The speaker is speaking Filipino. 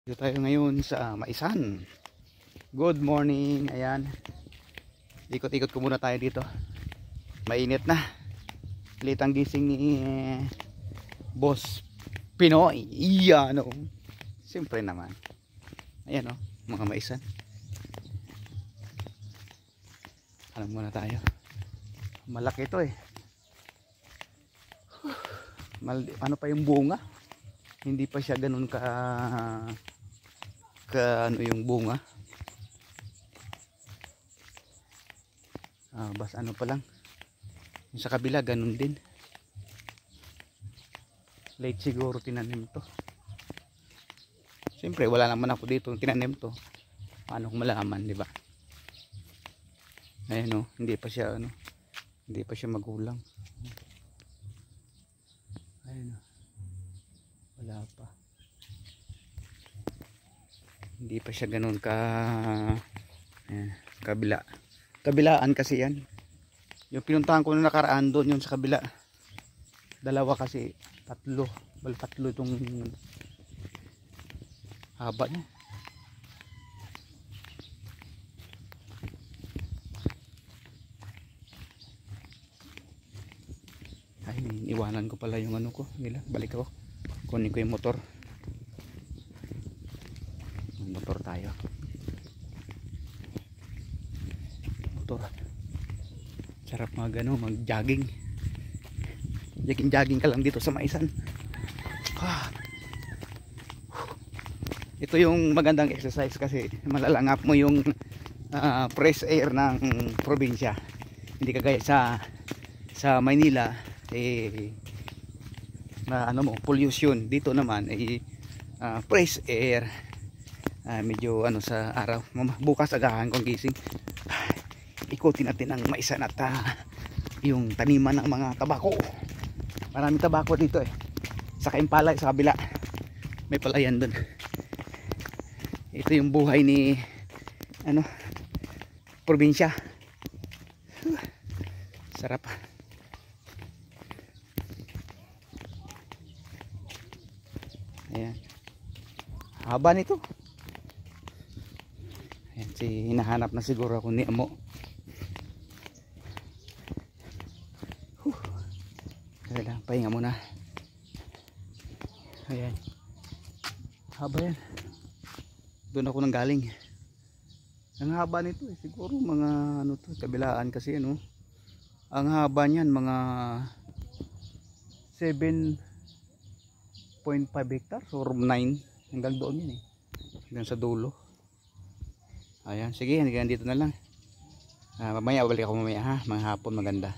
Dito tayo ngayon sa Maisan. Good morning. Ayan. Ikot-ikot ko muna tayo dito. Mainit na. Litang gising ni Boss Pinoy. Iyan o. Siyempre naman. Ayan o. Mga Maisan. Alam muna tayo. Malaki ito eh. Ano pa yung bunga? Hindi pa siya ganun ka ano yung bunga. Bas ano pa lang. Yung sa kabila ganun din. Late siguro tinanim to. Siyempre wala naman ako dito tinanim to. Paano kung malaman, di ba? Ayun oh, hindi pa siya ano. Hindi pa siya magulang. Ayun oh. Wala pa. Hindi pa siya ganun ka kabilaan kasi yan. Yung pinuntahan ko na nakaraan doon yung sa kabila. Dalawa kasi tatlo itong haba niya. Ay, iwanan ko pala yung ano ko nila. Balik ako. Kunin ko yung motor. Motor tayo. Motor. Sarap mag-jogging. Jogging ka lang dito sa Maisan. Ito yung magandang exercise kasi malalangap mo yung fresh air ng probinsya. Hindi kagaya sa Maynila na pollution. Dito naman fresh air. Medyo sa araw. Bukas agahan kong gising. Ikutin natin ang Maisan at yung taniman ng mga tabako. Maraming tabako dito eh. Saka impalay sa kabila. May palayan dun. Ito yung buhay ni probinsya. Sarap. Ayan. Haba nito. Ayan, hinahanap na siguro ako ni Amo. Kaya lang, pahinga muna. Ayan. Haba yan. Doon ako nang galing. Ang haba nito eh. Siguro mga kabilaan kasi Ang haba niyan mga 7.5 hectares or 9 hanggang doon yun eh. Hanggang sa dulo. Ayan, sige, hanggang dito na lang. Mamaya balik ako mamaya ha. Mga hapon maganda.